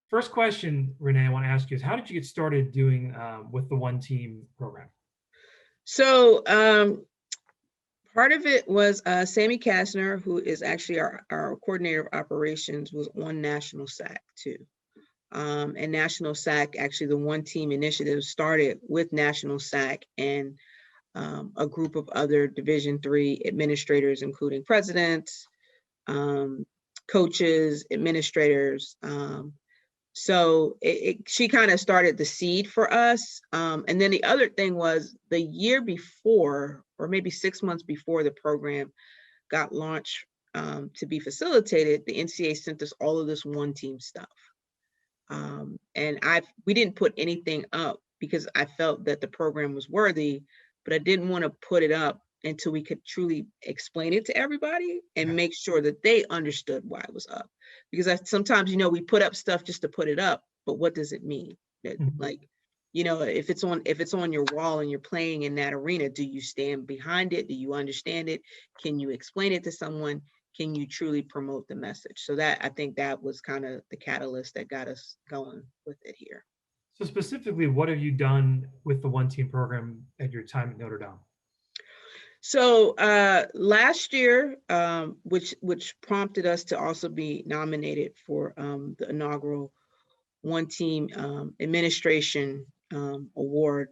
First question, Renee, I want to ask you is how did you get started doing with the OneTeam program? So part of it was Sammy Kastner, who is actually our coordinator of operations, was on National SAC too. And National SAC, actually the OneTeam initiative started with National SAC and a group of other Division III administrators, including presidents, coaches, administrators. So she kind of started the seed for us. And then the other thing was the year before, or maybe 6 months before the program got launched to be facilitated, the NCAA sent us all of this OneTeam stuff. And we didn't put anything up because I felt that the program was worthy, but I didn't want to put it up until we could truly explain it to everybody and make sure that they understood why it was up. Because sometimes, we put up stuff just to put it up, but what does it mean? That, like, if it's on your wall and you're playing in that arena, do you stand behind it? Do you understand it? Can you explain it to someone? Can you truly promote the message? So I think that was kind of the catalyst that got us going with it here. So specifically, what have you done with the OneTeam program at your time at Notre Dame? So last year, which prompted us to also be nominated for the inaugural OneTeam Administration Award,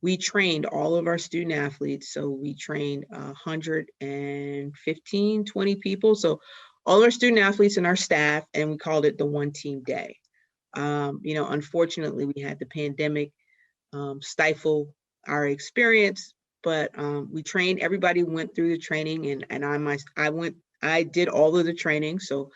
we trained all of our student athletes. So we trained 115, 20 people. So all our student athletes and our staff, and we called it the OneTeam Day. Unfortunately, we had the pandemic stifle our experience, but we trained, everybody went through the training, and I did all of the training. So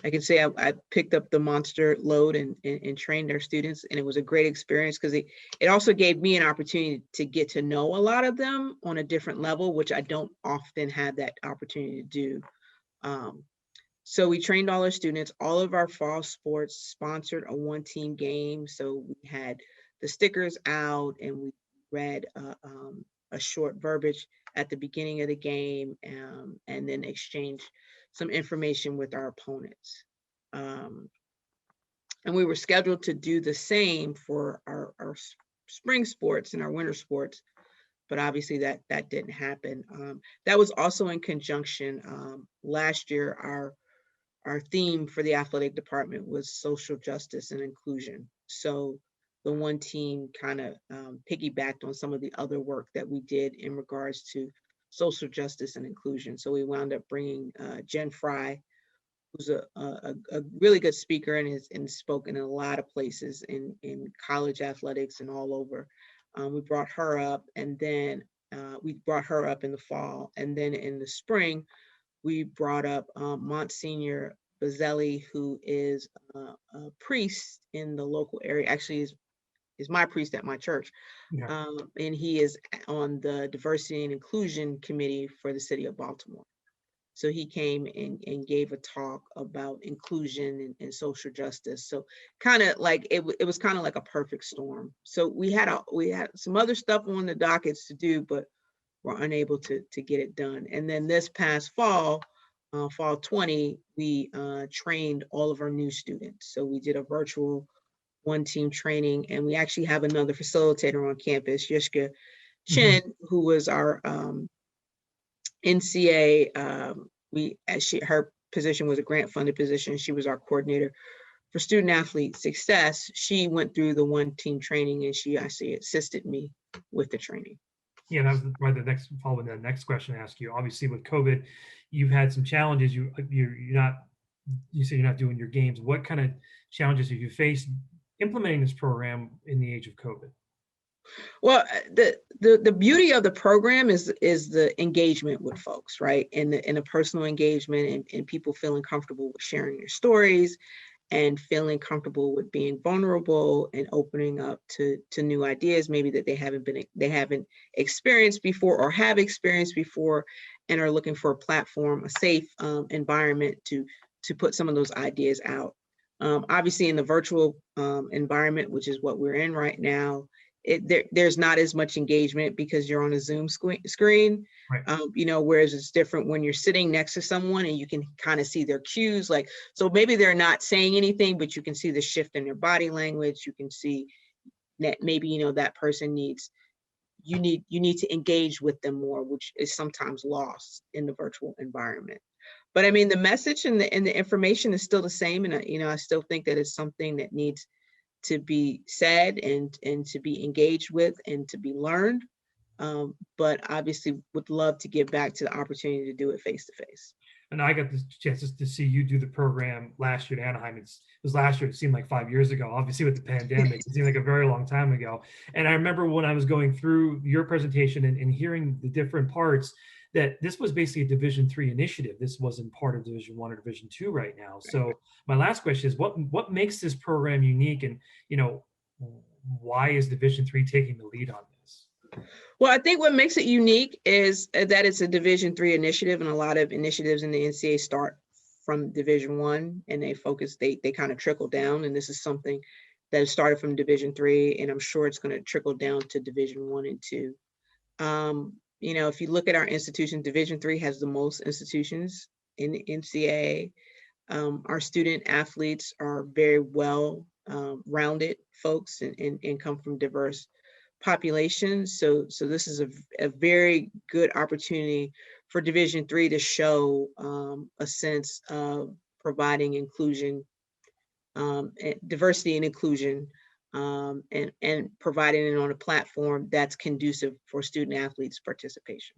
I can say I picked up the monster load and trained our students, and it was a great experience because it also gave me an opportunity to get to know a lot of them on a different level, which I don't often have that opportunity to do. So we trained all our students. All of our fall sports sponsored a OneTeam game. So we had the stickers out, and we read a short verbiage at the beginning of the game, and then exchanged some information with our opponents. And we were scheduled to do the same for our spring sports and our winter sports, but obviously that didn't happen. That was also in conjunction. Last year, our theme for the athletic department was social justice and inclusion. So the OneTeam kind of piggybacked on some of the other work that we did in regards to social justice and inclusion. So we wound up bringing Jen Fry, who's a really good speaker and has spoken in a lot of places in college athletics and all over. We brought her up, and then we brought her up in the fall. And then in the spring, we brought up Monsignor Bazzelli, who is a priest in the local area. Actually, is my priest at my church. Yeah. And he is on the diversity and inclusion committee for the city of Baltimore. So he came and gave a talk about inclusion and social justice. So kind of like it was kind of like a perfect storm. So we had some other stuff on the dockets to do, but we're unable to get it done. And then this past fall 20, we trained all of our new students. So we did a virtual OneTeam training, and we actually have another facilitator on campus, Yishka Chin, who was our NCA. Her position was a grant funded position. She was our coordinator for student athlete success. She went through the OneTeam training, and she actually assisted me with the training. Yeah, that was probably the next question I ask you. Obviously, with COVID, you've had some challenges. You say you're not doing your games. What kind of challenges have you faced implementing this program in the age of COVID? Well, the beauty of the program is the engagement with folks, right? And the personal engagement and people feeling comfortable with sharing their stories and feeling comfortable with being vulnerable and opening up to new ideas, maybe that they haven't experienced before or have experienced before, and are looking for a platform, a safe environment to put some of those ideas out. Obviously, in the virtual environment, which is what we're in right now, there's not as much engagement because you're on a Zoom screen. Right. Whereas it's different when you're sitting next to someone and you can kind of see their cues. Like, so maybe they're not saying anything, but you can see the shift in their body language. You can see that maybe, that person you need to engage with them more, which is sometimes lost in the virtual environment. But I mean, the message and the information is still the same. And, I still think that it's something that needs to be said and to be engaged with and to be learned. But obviously would love to get back to the opportunity to do it face to face. And I got the chance to see you do the program last year at Anaheim. It was last year. It seemed like 5 years ago. Obviously, with the pandemic, it seemed like a very long time ago. And I remember when I was going through your presentation and hearing the different parts, that this was basically a Division III initiative. This wasn't part of Division I or Division II right now. So my last question is, what makes this program unique, and why is Division III taking the lead on this? Well, I think what makes it unique is that it's a Division III initiative, and a lot of initiatives in the NCAA start from Division I, and they kind of trickle down. And this is something that has started from Division III, and I'm sure it's going to trickle down to Division I and II. If you look at our institutions, Division III has the most institutions in the NCAA. Our student athletes are very well rounded folks and come from diverse populations. So this is a very good opportunity for Division III to show a sense of providing inclusion, diversity and inclusion, and providing it on a platform that's conducive for student athletes' participation.